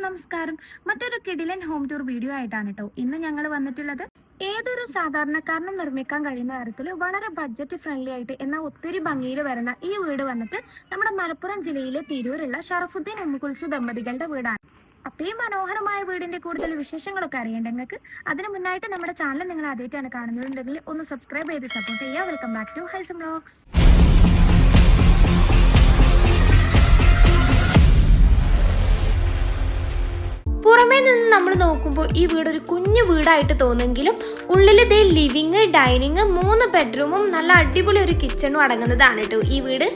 നമസ്കാരം. മറ്റൊരു കിടിലൻ ഹോം ടൂർ വീഡിയോ ആയിട്ടാണ് കേട്ടോ ഇന്ന് ഞങ്ങൾ വന്നിട്ടുള്ളത്. ഏതൊരു സാധാരണക്കാരനും നിർമ്മിക്കാൻ കഴിയുന്ന തരത്തിൽ വളരെ ബഡ്ജറ്റ് ഫ്രണ്ട്ലി ആയിട്ട് എന്നാൽ ഒത്തിരി ഭംഗിയിൽ വരുന്ന ഈ വീട് വന്നിട്ട് നമ്മുടെ മലപ്പുറം ജില്ലയിലെ തിരൂരുള്ള ഷറഫുദ്ദീൻ ഉമ്മുകുൽസു ദമ്പതികളുടെ വീടാണ്. അപ്പൊ ഈ മനോഹരമായ വീടിന്റെ കൂടുതൽ വിശേഷങ്ങളൊക്കെ അറിയേണ്ട നിങ്ങൾക്ക് അതിന് മുന്നായിട്ട് നമ്മുടെ ചാനൽ നിങ്ങൾ ആദ്യമായിട്ടാണ് കാണുന്നുണ്ടെങ്കിൽ ഒന്ന് സബ്സ്ക്രൈബ് ചെയ്ത് സപ്പോർട്ട് ചെയ്യുക. Welcome back to Haisam vlogs. പുറമേ നിന്ന് നമ്മൾ നോക്കുമ്പോൾ ഈ വീട് ഒരു കുഞ്ഞു വീടായിട്ട് തോന്നുമെങ്കിലും ഉള്ളിൽ ഇതേ ലിവിങ്, ഡൈനിങ്, 3 ബെഡ്റൂമും നല്ല അടിപൊളി ഒരു കിച്ചണും അടങ്ങുന്നതാണ് കേട്ടോ ഈ വീട്.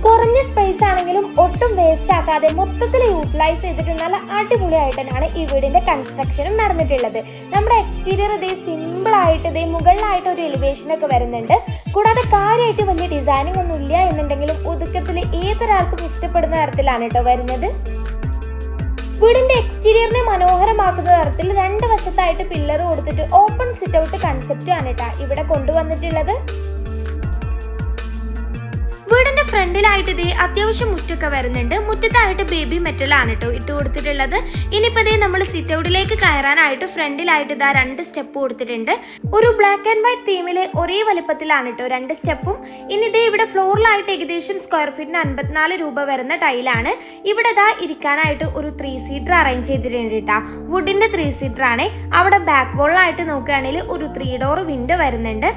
കുറഞ്ഞ സ്പേസ് ആണെങ്കിലും ഒട്ടും വേസ്റ്റ് ആക്കാതെ മൊത്തത്തിൽ യൂട്ടിലൈസ് ചെയ്തിട്ട് നല്ല അടിപൊളിയായിട്ട് തന്നെയാണ് ഈ വീടിന്റെ കൺസ്ട്രക്ഷനും നടന്നിട്ടുള്ളത്. നമ്മുടെ എക്സ്റ്റീരിയർ ഇതേ സിമ്പിൾ ആയിട്ട് ഇതേ മുകളിലായിട്ട് ഒരു എലിവേഷൻ ഒക്കെ വരുന്നുണ്ട്. കൂടാതെ കാര്യമായിട്ട് വലിയ ഡിസൈനിങ് ഒന്നും ഇല്ല എന്നുണ്ടെങ്കിലും ഒതുക്കത്തിൽ ഏതൊരാൾക്കും ഇഷ്ടപ്പെടുന്ന തരത്തിലാണ് കേട്ടോ വരുന്നത്. വീടിന്റെ എക്സ്റ്റീരിയറിനെ മനോഹരമാക്കുന്ന തരത്തിൽ 2 വശത്തായിട്ട് പില്ലർ കൊടുത്തിട്ട് ഓപ്പൺ സിറ്റ് ഔട്ട് കൺസെപ്റ്റ് ആണ് കേട്ടോ ഇവിടെ കൊണ്ടുവന്നിട്ടുള്ളത്. വീടിന്റെ ഫ്രണ്ടിലായിട്ട് ഇതേ അത്യാവശ്യം മുറ്റൊക്കെ വരുന്നുണ്ട്. മുറ്റത്തായിട്ട് ബേബി മെറ്റൽ ആണ് കേട്ടോ ഇട്ട് കൊടുത്തിട്ടുള്ളത്. ഇനിയിപ്പോ ഇതേ നമ്മൾ സിറ്റ് ഔട്ടിലേക്ക് കയറാനായിട്ട് ഫ്രണ്ടിലായിട്ട് ഇതാ 2 സ്റ്റെപ്പ് കൊടുത്തിട്ടുണ്ട്. ഒരു ബ്ലാക്ക് ആൻഡ് വൈറ്റ് തീമില് ഒരേ വലുപ്പത്തിലാണ് കേട്ടോ 2 സ്റ്റെപ്പും. ഇനി ഇതേ ഇവിടെ ഫ്ലോറിലായിട്ട് ഏകദേശം സ്ക്വയർ ഫീറ്റിന് 54 രൂപ വരുന്ന ടൈലാണ്. ഇവിടെ ഇതാ ഇരിക്കാനായിട്ട് ഒരു 3 സീറ്റർ അറേഞ്ച് ചെയ്തിട്ടുണ്ട് കേട്ടോ. വുഡിന്റെ 3 സീറ്റർ ആണ്. അവിടെ ബാക്ക് വോളിലായിട്ട് നോക്കുകയാണെങ്കിൽ ഒരു 3 ഡോർ വിൻഡോ വരുന്നുണ്ട്.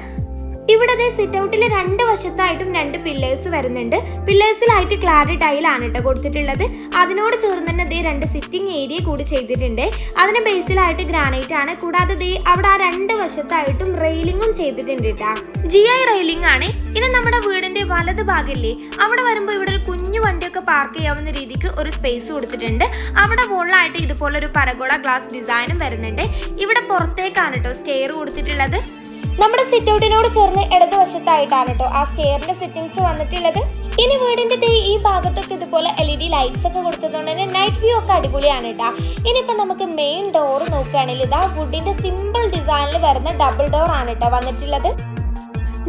ഇവിടെ സിറ്റ് ഔട്ടിൽ 2 വശത്തായിട്ടും 2 പില്ലേഴ്സ് വരുന്നുണ്ട്. പില്ലേഴ്സിലായിട്ട് ക്ലാഡ് ടൈലാണ് കേട്ടോ കൊടുത്തിട്ടുള്ളത്. അതിനോട് ചേർന്ന് തന്നെ 2 സിറ്റിംഗ് ഏരിയ കൂടി ചെയ്തിട്ടുണ്ട്. അതിന് ബേസിലായിട്ട് ഗ്രാനൈറ്റ് ആണ്. കൂടാതെ അവിടെ ആ 2 വശത്തായിട്ടും റെയിലിംഗും ചെയ്തിട്ടുണ്ട് കേട്ടോ. GI റെയിലിംഗ് ആണ്. ഇനി നമ്മുടെ വീടിന്റെ വലത് ഭാഗമില്ലേ അവിടെ വരുമ്പോൾ ഇവിടെ ഒരു കുഞ്ഞു വണ്ടിയൊക്കെ പാർക്ക് ചെയ്യാവുന്ന രീതിക്ക് ഒരു സ്പേസ് കൊടുത്തിട്ടുണ്ട്. അവിടെ വോളിലായിട്ട് ഇതുപോലെ ഒരു പരഗോള ഗ്ലാസ് ഡിസൈനും വരുന്നുണ്ട്. ഇവിടെ പുറത്തേക്കാണ് കേട്ടോ സ്റ്റെയർ കൊടുത്തിട്ടുള്ളത്. നമ്മുടെ സിറ്റ് ഔട്ടിനോട് ചേർന്ന് ഇടതുവശത്തായിട്ടാണ് കേട്ടോ ആ സ്റ്റെയറിന്റെ സിറ്റിംഗ്സ് വന്നിട്ടുള്ളത്. ഇനി വീടിന്റെ ഈ ഭാഗത്തൊക്കെ ഇതുപോലെ LED ലൈറ്റ്സ് ഒക്കെ കൊടുത്തതുകൊണ്ട് തന്നെ നൈറ്റ് വ്യൂ ഒക്കെ അടിപൊളിയാണ് കേട്ടോ. ഇനിയിപ്പോൾ നമുക്ക് മെയിൻ ഡോർ നോക്കുകയാണെങ്കിൽ ഇതാ വുഡിന്റെ സിമ്പിൾ ഡിസൈനിൽ വരുന്ന ഡബിൾ ഡോർ ആണ് കേട്ടോ വന്നിട്ടുള്ളത്.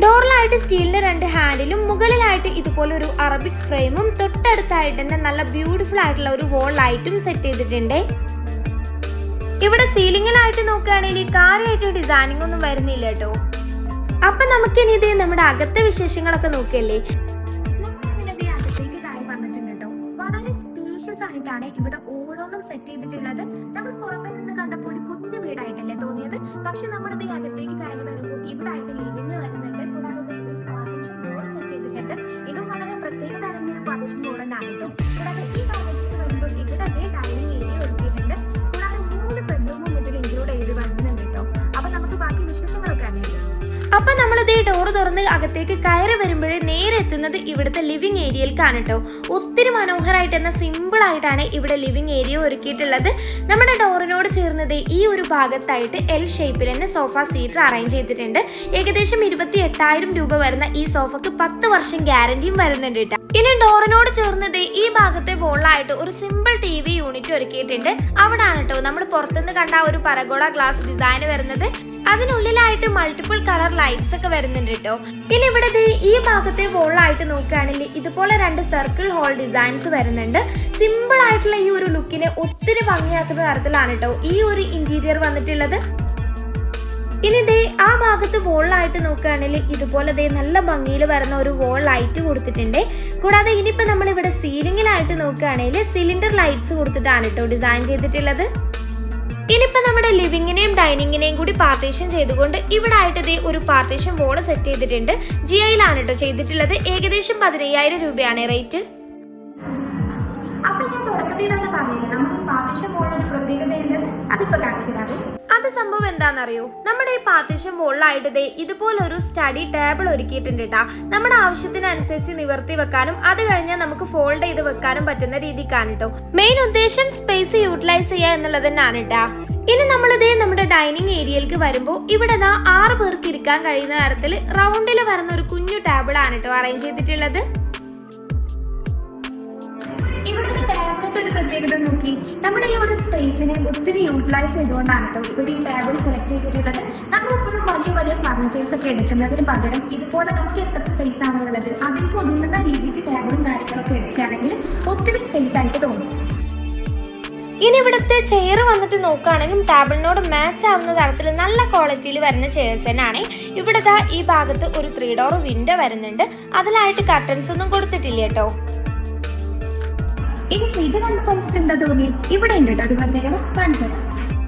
ഡോറിലായിട്ട് സ്റ്റീലിന്റെ 2 ഹാൻഡിലും മുകളിലായിട്ട് ഇതുപോലെ ഒരു അറബിക് ഫ്രെയിമും തൊട്ടടുത്തായിട്ട് തന്നെ നല്ല ബ്യൂട്ടിഫുൾ ആയിട്ടുള്ള ഒരു വോൾ ലൈറ്റും സെറ്റ് ചെയ്തിട്ടുണ്ട്. ഇവിടെ സീലിംഗിലായിട്ട് നോക്കുകയാണെങ്കിൽ കാര്യമായിട്ട് ഡിസൈനിങ് ഒന്നും വരുന്നില്ല കേട്ടോ. അപ്പൊ നമുക്കിനി ഇത് നമ്മുടെ അകത്തെ വിശേഷങ്ങളൊക്കെ നോക്കിയല്ലേ. വളരെ സ്പേഷ്യസ് ആയിട്ടാണ് ഇവിടെ ഓരോന്നും സെറ്റ് ചെയ്തിട്ടുള്ളത്. നമ്മൾ പുറമെ നിന്ന് കണ്ടപ്പോൾ ഒരു കുഞ്ഞു വീടായിട്ടല്ലേ തോന്നിയത്. പക്ഷെ നമ്മുടെ അകത്തേക്ക് കയറി വരുമ്പോൾ ഇവിടെ ആയിട്ട് ലിവിംഗ് വരുന്നുണ്ട്. കൂടാതെ പാർട്ടീഷൻ ബോർഡ് സെറ്റ് ചെയ്തിട്ടുണ്ട്. ഇതും വളരെ പ്രത്യേക തരത്തിലുള്ള പാർട്ടീഷൻ ബോർഡ് തന്നെയാണ് കേട്ടോ. കൂടാതെ ഈ ഭാഗത്തേക്ക് വരുമ്പോൾ ഇവിടെ ഡൈനിങ് ഏരിയ ഒരുക്കിയിട്ടുണ്ട്. അപ്പൊ നമ്മളിതേ ഡോർ തുറന്ന് അകത്തേക്ക് കയറി വരുമ്പോഴേ നേരെ എത്തുന്നത് ഇവിടുത്തെ ലിവിംഗ് ഏരിയയിലേക്കാണ് കേട്ടോ. ഒത്തിരി മനോഹരമായിട്ട് എന്നാൽ സിമ്പിൾ ആയിട്ടാണ് ഇവിടെ ലിവിംഗ് ഏരിയ ഒരുക്കിയിട്ടുള്ളത്. നമ്മുടെ ഡോറിനോട് ചേർന്നത് ഈ ഒരു ഭാഗത്തായിട്ട് L ഷേപ്പിൽ തന്നെ സോഫ സീറ്റർ അറേഞ്ച് ചെയ്തിട്ടുണ്ട്. ഏകദേശം 28,000 രൂപ വരുന്ന ഈ സോഫക്ക് 10 വർഷം ഗ്യാരണ്ടിയും വരുന്നുണ്ട് കേട്ടോ. ഇനി ഡോറിനോട് ചേർന്നത് ഈ ഭാഗത്തെ വോളിലായിട്ട് ഒരു സിമ്പിൾ TV യൂണിറ്റ് ഒരുക്കിയിട്ടുണ്ട്. അവിടാണ് കേട്ടോ നമ്മൾ പുറത്തുനിന്ന് കണ്ട ഒരു പരഗോള ഗ്ലാസ് ഡിസൈൻ വരുന്നത്. അതിനുള്ളിലായിട്ട് മൾട്ടിപ്പിൾ കളർ ലൈറ്റ്സ് ഒക്കെ വരുന്നുണ്ട് കേട്ടോ. ഇനി ഇവിടെ ഈ ഭാഗത്തെ വോളിലായിട്ട് നോക്കുകയാണെങ്കിൽ ഇതുപോലെ 2 സർക്കിൾ ഹോൾ ഡിസൈൻസ് വരുന്നുണ്ട്. സിമ്പിൾ ആയിട്ടുള്ള ഈ ഒരു ലുക്കിനെ ഒത്തിരി ഭംഗിയാക്കുന്ന തരത്തിലാണ് കേട്ടോ ഈ ഒരു ഇന്റീരിയർ വന്നിട്ടുള്ളത്. ഇനി ആ ഭാഗത്ത് വോളിലായിട്ട് നോക്കുകയാണെങ്കിൽ ഇതുപോലെ നല്ല ഭംഗിയിൽ വരുന്ന ഒരു വോൾ ലൈറ്റ് കൊടുത്തിട്ടുണ്ട്. കൂടാതെ ഇനിയിപ്പോൾ നമ്മളിവിടെ സീലിംഗിലായിട്ട് നോക്കുകയാണെങ്കിൽ സിലിണ്ടർ ലൈറ്റ്സ് കൊടുത്തിട്ടാണ് കേട്ടോ ഡിസൈൻ ചെയ്തിട്ടുള്ളത്. ഇനിയിപ്പോൾ നമ്മുടെ ലിവിങ്ങിനെയും ഡൈനിങ്ങിനെയും കൂടി പാർട്ടീഷൻ ചെയ്തുകൊണ്ട് ഇവിടെ ആയിട്ട് ഒരു പാർട്ടീഷൻ വോള് സെറ്റ് ചെയ്തിട്ടുണ്ട്. GIയിലാണ് കേട്ടോ ചെയ്തിട്ടുള്ളത്. ഏകദേശം 15,000 രൂപയാണ് റേറ്റ്. അപ്പൊ ഞാൻ തുടക്കത്തിൽ തന്നെ പറഞ്ഞില്ലേ നമ്മൾ ഈ പാർട്ടീഷൻ വോളിന് ഒരു പ്രത്യേകതയുള്ളത്. അതിപ്പോ കാണിച്ചതാണ്. അത് സംഭവം എന്താണെന്നറിയോ, നമ്മുടെ ഈ പാർട്ടീഷൻ വോളിലായിട്ട് ഇതുപോലൊരു സ്റ്റഡി ടേബിൾ ഒരുക്കിയിട്ടുണ്ട് കേട്ടാ. നമ്മുടെ ആവശ്യത്തിനനുസരിച്ച് നിവർത്തി വെക്കാനും അത് കഴിഞ്ഞാൽ നമുക്ക് ഫോൾഡ് ചെയ്ത് വെക്കാനും പറ്റുന്ന രീതിക്കാണ് കേട്ടോ. മെയിൻ ഉദ്ദേശം സ്പേസ് യൂട്ടിലൈസ് ചെയ്യുക എന്നുള്ളത് തന്നെയാണ് കേട്ടാ. ഇനി നമ്മളിതേ നമ്മുടെ ഡൈനിങ് ഏരിയയിലേക്ക് വരുമ്പോൾ ഇവിടെ 6 പേർക്ക് ഇരിക്കാൻ കഴിയുന്ന തരത്തിൽ റൗണ്ടിൽ വരുന്ന ഒരു കുഞ്ഞു ടേബിളാണ് കേട്ടോ അറേഞ്ച് ചെയ്തിട്ടുള്ളത്. ഇവിടെ ഒരു ടേബിളിന്റെ ഒരു പ്രത്യേകത നോക്കി, നമ്മുടെ ഈ ഒരു സ്പേസിനെ ഒത്തിരി യൂട്ടിലൈസ് ചെയ്തുകൊണ്ടാണ് കേട്ടോ ഇവിടെ ഈ ടേബിൾ സെലക്ട് ചെയ്തിട്ടുള്ളത്. നമ്മളിപ്പോഴും വലിയ വലിയ ഫർണിച്ചേഴ്സ് ഒക്കെ എടുക്കുന്നതിന് പകരം ഇതുപോലെ നമുക്ക് എത്ര സ്പേസ് ആണ് ഉള്ളത് അതിന് ഒതുങ്ങുന്ന രീതിക്ക് ടേബിളും കാര്യങ്ങളൊക്കെ എടുക്കുകയാണെങ്കിൽ ഒത്തിരി സ്പേസ് ആയിട്ട് തോന്നും. ഇനി ഇവിടുത്തെ ചെയർ വന്നിട്ട് നോക്കുകയാണെങ്കിൽ ടേബിളിനോട് മാച്ച് ആവുന്ന തരത്തിൽ നല്ല ക്വാളിറ്റിയിൽ വരുന്ന ചെയർസ് തന്നെയാണ്. ഇവിടെ ഈ ഭാഗത്ത് ഒരു 3 ഡോർ വിൻഡോ വരുന്നുണ്ട്. അതിലായിട്ട് കർട്ടൻസ് ഒന്നും കൊടുത്തിട്ടില്ല കേട്ടോ. ഇനി ഇത് കണ്ടപ്പോൾ എന്താ തോന്നി, ഇവിടെ ഉണ്ട് കേട്ടോ ഒരു പ്രത്യേകത കാണിച്ചു.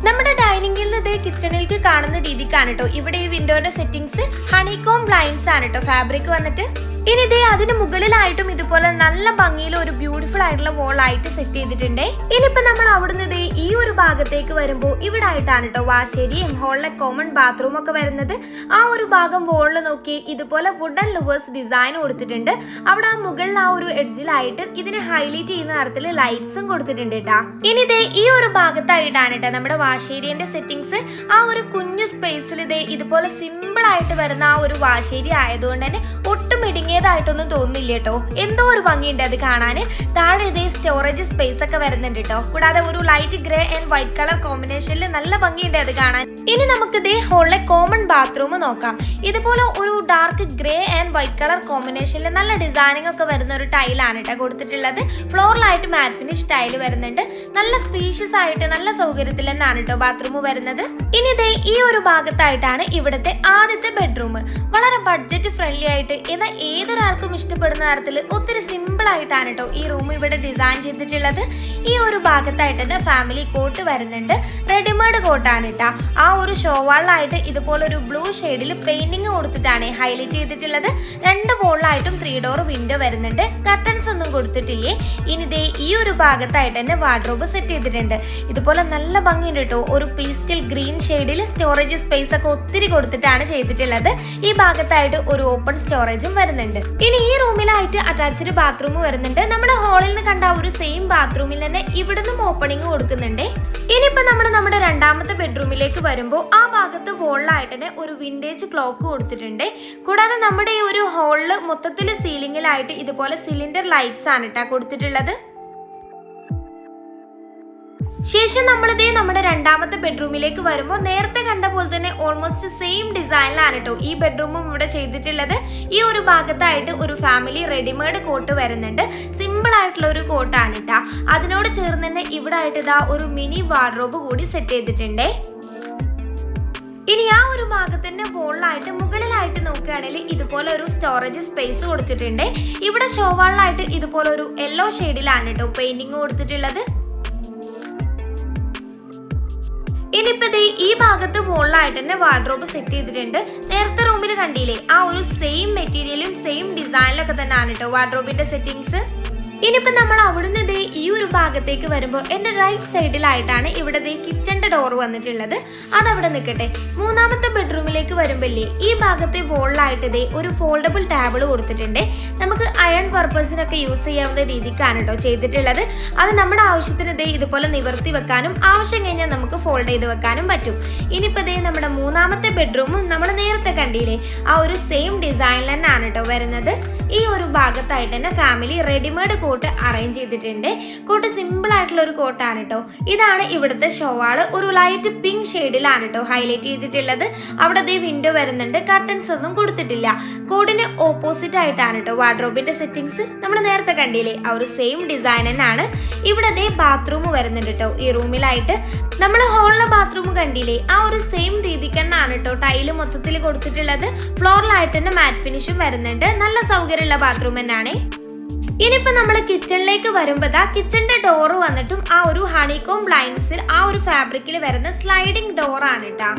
നമ്മുടെ ഡൈനിങ്ങിൽ നിന്ന് കിച്ചണിലേക്ക് കാണുന്ന രീതിക്കാണ് കേട്ടോ ഇവിടെ ഈ വിൻഡോയുടെ സെറ്റിംഗ്സ് ഹണികോം ബ്ലൈൻഡ്സ് ആണ് കേട്ടോ ഫാബ്രിക് വന്നിട്ട്. ഇനി അതിന് മുകളിലായിട്ടും ഇതുപോലെ നല്ല ഭംഗിയിൽ ഒരു ബ്യൂട്ടിഫുൾ ആയിട്ടുള്ള വോളായിട്ട് സെറ്റ് ചെയ്തിട്ടുണ്ട്. ഇനിയിപ്പോ നമ്മൾ അവിടുന്ന് ഈ ഒരു ഭാഗത്തേക്ക് വരുമ്പോൾ ഇവിടെ ആയിട്ടാണ് കേട്ടോ വാശേരിയും ഹോളിലെ കോമൺ ബാത്റൂം ഒക്കെ വരുന്നത്. ആ ഒരു ഭാഗം വോളിൽ നോക്കി ഇതുപോലെ വുഡൻ ലവേഴ്സ് ഡിസൈൻ കൊടുത്തിട്ടുണ്ട്. അവിടെ ആ മുകളിൽ ആ ഒരു എഡ്ജിലായിട്ട് ഇതിനെ ഹൈലൈറ്റ് ചെയ്യുന്ന തരത്തിൽ ലൈറ്റ്സും കൊടുത്തിട്ടുണ്ട് കേട്ടാ. ഇനി ഈ ഒരു ഭാഗത്തായിട്ടാണ് കേട്ടോ നമ്മുടെ വാശേരിയുടെ സെറ്റിംഗ്സ്. ആ ഒരു കുഞ്ഞു സ്പേസിൽ ഇതുപോലെ സിമ്പിൾ ആയിട്ട് വരുന്ന ആ ഒരു വാശേരി ആയതുകൊണ്ട് തന്നെ ഒട്ടും ഇടുങ്ങിയതായിട്ടൊന്നും തോന്നില്ല കേട്ടോ. എന്തോ ഒരു ഭംഗിയുണ്ട് അത് കാണാന്. താഴെ സ്റ്റോറേജ് സ്പേസ് ഒക്കെ വരുന്നുണ്ട് കേട്ടോ. കൂടാതെ ഒരു light grey and white colour കോമ്പിനേഷനിൽ നല്ല ഭംഗിയുണ്ട് അത് കാണാൻ. ഇനി നമുക്ക് ഹോളിലെ കോമൺ ബാത്റൂം നോക്കാം. ഇതുപോലെ ഒരു dark grey and white colour കോമ്പിനേഷനിൽ നല്ല ഡിസൈനിങ് ഒക്കെ വരുന്ന ഒരു ടൈലാണ് കേട്ടോ കൊടുത്തിട്ടുള്ളത്. ഫ്ലോറിലായിട്ട് മാറ്റ് ഫിനിഷ് ടൈല് വരുന്നുണ്ട്. നല്ല സ്പീഷ്യസ് ആയിട്ട് നല്ല സൗകര്യത്തിൽ തന്നെയാണ് കേട്ടോ ബാത്റൂം വരുന്നത്. ഇനി ഈ ഒരു ഭാഗത്തായിട്ടാണ് ഇവിടുത്തെ ആദ്യത്തെ ബെഡ്റൂം. വളരെ ബഡ്ജറ്റ് ഫ്രണ്ട്ലി ആയിട്ട് എന്നാൽ ഏതൊരാൾക്കും ഇഷ്ടപ്പെടുന്ന തരത്തിൽ ഒത്തിരി സിമ്പിൾ ആയിട്ടാണ് കേട്ടോ ഈ റൂം ഇവിടെ ഡിസൈൻ ചെയ്തിട്ടുള്ളത്. ഈ ഒരു ഭാഗത്തായിട്ട് തന്നെ ഫാമിലി കോട്ട് വരുന്നുണ്ട്. റെഡിമെയ്ഡ് കോട്ടാണ് കേട്ടോ. ആ ഒരു ഷോവാളിലായിട്ട് ഇതുപോലെ ഒരു ബ്ലൂ ഷെയ്ഡിൽ പെയിന്റിങ് കൊടുത്തിട്ടാണ് ഹൈലൈറ്റ് ചെയ്തിട്ടുള്ളത്. 2 വോളിലായിട്ടും 3 ഡോർ വിൻഡോ വരുന്നുണ്ട്. കർട്ടൻസ് ഒന്നും കൊടുത്തിട്ടില്ലേ. ഇനി ഈ ഒരു ഭാഗത്തായിട്ട് തന്നെ വാർഡ്രോബ് സെറ്റ് ചെയ്തിട്ടുണ്ട്. ഇതുപോലെ നല്ല ഭംഗിയുണ്ട് കേട്ടോ. ഒരു പീസ്റ്റൽ ഗ്രീൻ ഷെയ്ഡിൽ സ്റ്റോറേജ് സ്പേസ് ഒക്കെ ഒത്തിരി കൊടുത്തിട്ടാണ് ചെയ്തിട്ടുള്ളത്. ഈ ഭാഗത്തായിട്ട് ഒരു ഓപ്പൺ സ്റ്റോറേജും വരുന്നുണ്ട്. ഇനി ഈ റൂമിലായിട്ട് അറ്റാച്ച്ഡ് ബാത്റൂം വരുന്നുണ്ട്. നമ്മുടെ ഹാളിൽ നിന്ന് കണ്ട ഒരു സെയിം ബാത്റൂമിൽ തന്നെ ഇവിടുന്നും ഓപ്പണിംഗ് കൊടുക്കുന്നുണ്ട്. ഇനിയിപ്പോ നമ്മുടെ രണ്ടാമത്തെ ബെഡ്റൂമിലേക്ക് വരുമ്പോൾ ആ ഭാഗത്ത് വോളിലായിട്ട് തന്നെ ഒരു വിൻറ്റേജ് ക്ലോക്ക് കൊടുത്തിട്ടുണ്ട്. കൂടാതെ നമ്മുടെ ഈ ഒരു ഹാളിൽ മൊത്തത്തിൽ സീലിംഗിലായിട്ട് ഇതുപോലെ സിലിണ്ടർ ലൈറ്റ്സ് ആണ് കേട്ടോ കൊടുത്തിട്ടുള്ളത്. ശേഷം നമ്മുടെ രണ്ടാമത്തെ ബെഡ്റൂമിലേക്ക് വരുമ്പോൾ നേരത്തെ കണ്ട പോലെ തന്നെ ഓൾമോസ്റ്റ് സെയിം ഡിസൈനിലാണ് കേട്ടോ ഈ ബെഡ്റൂമും ഇവിടെ ചെയ്തിട്ടുള്ളത്. ഈ ഒരു ഭാഗത്തായിട്ട് ഒരു ഫാമിലി റെഡിമെയ്ഡ് കോട്ട് വരുന്നുണ്ട്. സിമ്പിൾ ആയിട്ടുള്ള ഒരു കോട്ടാണ് കേട്ടോ. അതിനോട് ചേർന്ന് തന്നെ ഇവിടെ ആയിട്ട് ഒരു മിനി വാർഡ്രോബ് കൂടി സെറ്റ് ചെയ്തിട്ടുണ്ട്. ഇനി ആ ഒരു ഭാഗത്തിന്റെ വോളിലായിട്ട് മുകളിലായിട്ട് നോക്കുകയാണെങ്കിൽ ഇതുപോലെ ഒരു സ്റ്റോറേജ് സ്പേസ് കൊടുത്തിട്ടുണ്ട്. ഇവിടെ ഷോവാളിലായിട്ട് ഇതുപോലെ ഒരു യെല്ലോ ഷെയ്ഡിലാണ് കേട്ടോ പെയിന്റിങ് കൊടുത്തിട്ടുള്ളത്. ഇനിയിപ്പോ ഈ ഭാഗത്ത് വോളിലായിട്ട് തന്നെ വാർഡ്രോബ് സെറ്റ് ചെയ്തിട്ടുണ്ട്. നേരത്തെ റൂമിൽ കണ്ടില്ലേ ആ ഒരു സെയിം മെറ്റീരിയലും സെയിം ഡിസൈനിലൊക്കെ തന്നെയാണ് കേട്ടോ വാർഡ്രോബിന്റെ സെറ്റിംഗ്സ്. ഇനിയിപ്പോ നമ്മൾ അവിടുന്ന് ഈ ഒരു ഭാഗത്തേക്ക് വരുമ്പോൾ എന്റെ റൈറ്റ് സൈഡിലായിട്ടാണ് ഇവിടെ കിച്ചന്റെ ഡോർ വന്നിട്ടുള്ളത്. അതവിടെ നിൽക്കട്ടെ. മൂന്നാമത്തെ ബെഡ്റൂമിലേക്ക് വരുമ്പോഴേ ഈ ഭാഗത്തെ വോളിലായിട്ട് ഒരു ഫോൾഡബിൾ ടേബിൾ കൊടുത്തിട്ടുണ്ട്. നമുക്ക് അയൺ പർപ്പസിനൊക്കെ യൂസ് ചെയ്യാവുന്ന രീതിക്കാണ് കേട്ടോ ചെയ്തിട്ടുള്ളത്. അത് നമ്മുടെ ആവശ്യത്തിന് ഇതുപോലെ നിവർത്തി വെക്കാനും ആവശ്യം കഴിഞ്ഞാൽ നമുക്ക് ഫോൾഡ് ചെയ്ത് വെക്കാനും പറ്റും. ഇനിയിപ്പോ നമ്മുടെ മൂന്നാമത്തെ ബെഡ്റൂമും നമ്മൾ നേരത്തെ കണ്ടില്ലേ ആ ഒരു സെയിം ഡിസൈനിൽ തന്നെയാണ് കേട്ടോ വരുന്നത്. ഈ ഒരു ഭാഗത്തായിട്ട് തന്നെ ഫാമിലി റെഡിമെയ്ഡ് കോട്ട് അറേഞ്ച് ചെയ്തിട്ടുണ്ട്. കോട്ട് സിമ്പിൾ ആയിട്ടുള്ള ഒരു കോട്ടാണ് കേട്ടോ. ഇതാണ് ഇവിടുത്തെ ഷോവാള്. ഒരു ലൈറ്റ് പിങ്ക് ഷെയ്ഡിലാണ് കേട്ടോ ഹൈലൈറ്റ് ചെയ്തിട്ടുള്ളത്. അവിടെ വിൻഡോ വരുന്നുണ്ട്. കർട്ടൻസ് ഒന്നും കൊടുത്തിട്ടില്ല. കോഡിന് ഓപ്പോസിറ്റ് ആയിട്ടാണ് കേട്ടോ വാർഡ്രോബിന്റെ സെറ്റിംഗ്സ്. നമ്മൾ നേരത്തെ കണ്ടില്ലേ ആ ഒരു സെയിം ഡിസൈൻ തന്നെയാണ്. ഇവിടെ ബാത്റൂം വരുന്നുണ്ട് കേട്ടോ ഈ റൂമിലായിട്ട്. നമ്മൾ ഹാളിലെ ബാത്റൂം കണ്ടില്ലേ ആ ഒരു സെയിം രീതിക്ക് തന്നെയാണ് കേട്ടോ ടൈല് മൊത്തത്തിൽ കൊടുത്തിട്ടുള്ളത്. ഫ്ലോറിലായിട്ട് തന്നെ മാറ്റ് ഫിനിഷും വരുന്നുണ്ട്. നല്ല സൗകര്യമുള്ള ബാത്റൂം തന്നെയാണ്. ഇനിയിപ്പോ നമ്മൾ കിച്ചണിലേക്ക് വരുമ്പോ കിച്ചണിന്റെ ഡോറ് വന്നിട്ടും ആ ഒരു ഹണികോം ബ്ലൈൻഡ്സിൽ ആ ഒരു ഫാബ്രിക്കിൽ വരുന്ന സ്ലൈഡിംഗ് ഡോർ ആണ് കേട്ടാ.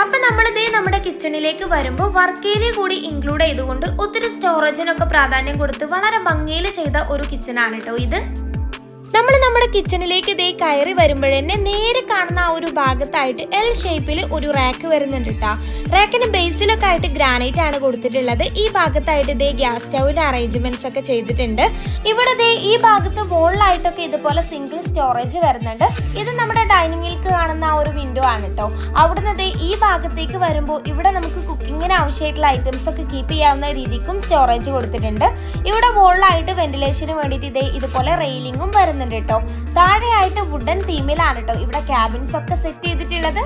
അപ്പൊ നമ്മുടെ കിച്ചണിലേക്ക് വരുമ്പോൾ വർക്ക് ഏരിയ കൂടി ഇൻക്ലൂഡ് ചെയ്തുകൊണ്ട് ഒത്തിരി സ്റ്റോറേജിനൊക്കെ പ്രാധാന്യം കൊടുത്ത് വളരെ ഭംഗിയിൽ ചെയ്ത ഒരു കിച്ചൺ ആണ് കേട്ടോ ഇത്. നമ്മൾ നമ്മുടെ കിച്ചണിലേക്ക് ഇതേ കയറി വരുമ്പോഴന്നെ നേരെ കാണുന്ന ആ ഒരു ഭാഗത്തായിട്ട് എൽ ഷേപ്പിൽ ഒരു റാക്ക് വരുന്നുണ്ട് കേട്ടോ. റാക്കിന് ബേസിലൊക്കെ ആയിട്ട് ഗ്രാനൈറ്റ് ആണ് കൊടുത്തിട്ടുള്ളത്. ഈ ഭാഗത്തായിട്ട് ഇതേ ഗ്യാസ് സ്റ്റൗവിന്റെ അറേഞ്ച്മെന്റ്സ് ഒക്കെ ചെയ്തിട്ടുണ്ട്. ഇവിടെ ദേ ഈ ഭാഗത്ത് വോളിലായിട്ടൊക്കെ ഇതുപോലെ സിംഗിൾ സ്റ്റോറേജ് വരുന്നുണ്ട്. ഇത് നമ്മുടെ ഡൈനിങ്ങിലേക്ക് കാണുന്ന ആ ഒരു വിൻഡോ ആണ് കേട്ടോ. അവിടുന്ന് ദേ ഈ ഭാഗത്തേക്ക് വരുമ്പോൾ ഇവിടെ നമുക്ക് കുക്കിങ്ങിന് ആവശ്യമായിട്ടുള്ള ഐറ്റംസ് ഒക്കെ കീപ്പ് ചെയ്യാവുന്ന രീതിക്കും സ്റ്റോറേജ് കൊടുത്തിട്ടുണ്ട്. ഇവിടെ വോളിലായിട്ട് വെന്റിലേഷന് വേണ്ടിയിട്ട് ഇതേ ഇതുപോലെ റെയിലിംഗും വരുന്നുണ്ട് കേട്ടോ. താഴെയായിട്ട് വുഡൻ തീമിലാണ് കേട്ടോ ഇവിടെ ക്യാബിൻസ് ഒക്കെ സെറ്റ് ചെയ്തിട്ടുള്ളത്.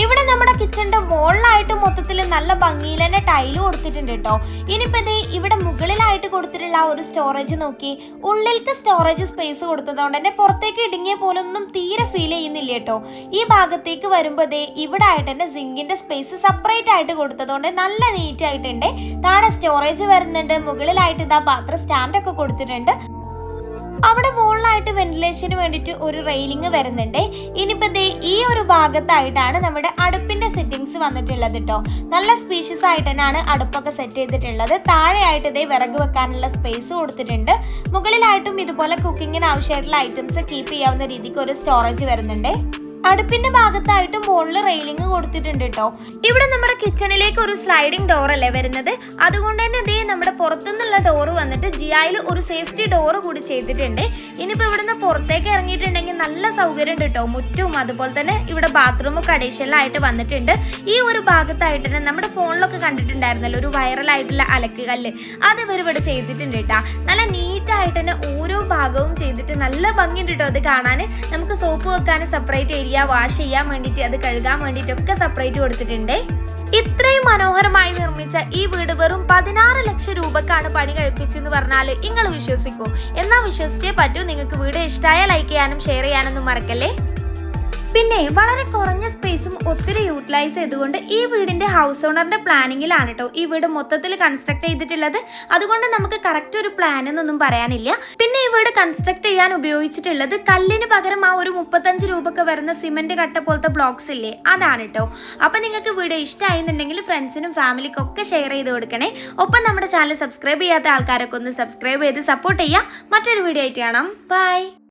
ഇവിടെ നമ്മുടെ കിച്ചന്റെ വോളിലായിട്ട് മൊത്തത്തിൽ നല്ല ഭംഗിയിൽ തന്നെ ടൈല് കൊടുത്തിട്ടുണ്ട് കേട്ടോ. ഇനിയിപ്പോ ദേ ഇവിടെ മുകളിലായിട്ട് കൊടുത്തിട്ടുള്ള ആ ഒരു സ്റ്റോറേജ് നോക്കി, ഉള്ളിലേക്ക് സ്റ്റോറേജ് സ്പേസ് കൊടുത്തതുകൊണ്ട് തന്നെ പുറത്തേക്ക് ഇടുങ്ങിയ പോലൊന്നും തീരെ ഫീൽ ചെയ്യുന്നില്ല കേട്ടോ. ഈ ഭാഗത്തേക്ക് വരുമ്പോൾ ദേ ഇവിടെ ആയിട്ട് തന്നെ സിങ്കിന്റെ സ്പേസ് സെപ്പറേറ്റ് ആയിട്ട് കൊടുത്തതുകൊണ്ട് നല്ല നീറ്റ് ആയിട്ടുണ്ട്. താഴെ സ്റ്റോറേജ് വരുന്നുണ്ട്. മുകളിലായിട്ട് ഇതാ പാത്രം സ്റ്റാൻഡ് ഒക്കെ കൊടുത്തിട്ടുണ്ട്. അവിടെ വോളിലായിട്ട് വെന്റിലേഷന് വേണ്ടിയിട്ട് ഒരു റെയിലിംഗ് വരുന്നുണ്ട്. ഇനിയിപ്പോൾ ദേ ഈ ഒരു ഭാഗത്തായിട്ടാണ് നമ്മുടെ അടുപ്പിന്റെ സെറ്റിങ്സ് വന്നിട്ടുള്ളത് കേട്ടോ. നല്ല സ്പീഷ്യസ് ആയിട്ട് തന്നെയാണ് അടുപ്പൊക്കെ സെറ്റ് ചെയ്തിട്ടുള്ളത്. താഴെയായിട്ട് ഇതേ വിറക് വെക്കാനുള്ള സ്പേസ് കൊടുത്തിട്ടുണ്ട്. മുകളിലായിട്ടും ഇതുപോലെ കുക്കിങ്ങിന് ആവശ്യമായിട്ടുള്ള ഐറ്റംസ് കീപ്പ് ചെയ്യാവുന്ന രീതിക്ക് ഒരു സ്റ്റോറേജ് വരുന്നുണ്ട്. അടുപ്പിന്റെ ഭാഗത്തായിട്ടും വോളിൽ റെയിലിംഗ് കൊടുത്തിട്ടുണ്ട് കേട്ടോ. ഇവിടെ നമ്മുടെ കിച്ചണിലേക്ക് ഒരു സ്ലൈഡിംഗ് ഡോർ അല്ലേ വരുന്നത്. അതുകൊണ്ട് തന്നെ ഇതേ നമ്മുടെ പുറത്തുനിന്നുള്ള ഡോറ് വന്നിട്ട് ജിഐയിൽ ഒരു സേഫ്റ്റി ഡോറ് കൂടി ചെയ്തിട്ടുണ്ട്. ഇനിയിപ്പോൾ ഇവിടുന്ന് പുറത്തേക്ക് ഇറങ്ങിയിട്ടുണ്ടെങ്കിൽ നല്ല സൗകര്യം ഉണ്ട് കേട്ടോ. മുറ്റും അതുപോലെ തന്നെ ഇവിടെ ബാത്റൂമൊക്കെ അഡീഷണലായിട്ട് വന്നിട്ടുണ്ട്. ഈ ഒരു ഭാഗത്തായിട്ട് തന്നെ നമ്മുടെ ഫോണിലൊക്കെ കണ്ടിട്ടുണ്ടായിരുന്നല്ലോ ഒരു വൈറലായിട്ടുള്ള അലക്ക് കല്ല്, അത് ഇവിടെ ചെയ്തിട്ടുണ്ട് കേട്ടോ. നല്ല നീറ്റായിട്ട് തന്നെ ഓരോ ഭാഗവും ചെയ്തിട്ട് നല്ല ഭംഗിയുണ്ട് കേട്ടോ അത് കാണാൻ. നമുക്ക് സോപ്പ് വെക്കാൻ സെപ്പറേറ്റ് ഏരിയ, വാഷ് ചെയ്യാൻ വേണ്ടിയിട്ട് അത് കഴുകാൻ വേണ്ടിയിട്ടൊക്കെ സെപ്പറേറ്റ് കൊടുത്തിട്ടുണ്ട്. ഇത്രയും മനോഹരമായി നിർമ്മിച്ച ഈ വീട് വെറും 16 ലക്ഷം രൂപക്കാണ് പണി കഴിപ്പിച്ചെന്ന് പറഞ്ഞാൽ നിങ്ങൾ വിശ്വസിക്കൂ? എന്നാൽ വിശ്വസിച്ചേ പറ്റൂ. നിങ്ങൾക്ക് വീഡിയോ ഇഷ്ടമായ ലൈക്ക് ചെയ്യാനും ഷെയർ ചെയ്യാനൊന്നും മറക്കല്ലേ. പിന്നെ വളരെ കുറഞ്ഞ സ്പേസും ഒത്തിരി യൂട്ടിലൈസ് ചെയ്തുകൊണ്ട് ഈ വീടിന്റെ ഹൗസ് ഓണറിന്റെ പ്ലാനിങ്ങിലാണ് കേട്ടോ ഈ വീട് മൊത്തത്തിൽ കൺസ്ട്രക്ട് ചെയ്തിട്ടുള്ളത്. അതുകൊണ്ട് നമുക്ക് കറക്റ്റ് ഒരു പ്ലാൻ എന്നൊന്നും പറയാനില്ല. പിന്നെ ഈ വീട് കൺസ്ട്രക്ട് ചെയ്യാൻ ഉപയോഗിച്ചിട്ടുള്ളത് കല്ലിന് പകരം ആ ഒരു 35 രൂപക്ക് വരുന്ന സിമെന്റ് കട്ട പോലത്തെ ബ്ലോക്സ് ഇല്ലേ, അതാണ് കേട്ടോ. അപ്പൊ നിങ്ങൾക്ക് വീഡിയോ ഇഷ്ടമായിരുന്നുണ്ടെങ്കിൽ ഫ്രണ്ട്സിനും ഫാമിലിക്കും ഒക്കെ ഷെയർ ചെയ്ത് കൊടുക്കണേ. ഒപ്പം നമ്മുടെ ചാനൽ സബ്സ്ക്രൈബ് ചെയ്യാത്ത ആൾക്കാരൊക്കെ ഒന്ന് സബ്സ്ക്രൈബ് ചെയ്ത് സപ്പോർട്ട് ചെയ്യാം. മറ്റൊരു വീഡിയോ ആയിട്ട് കാണാം. ബൈ.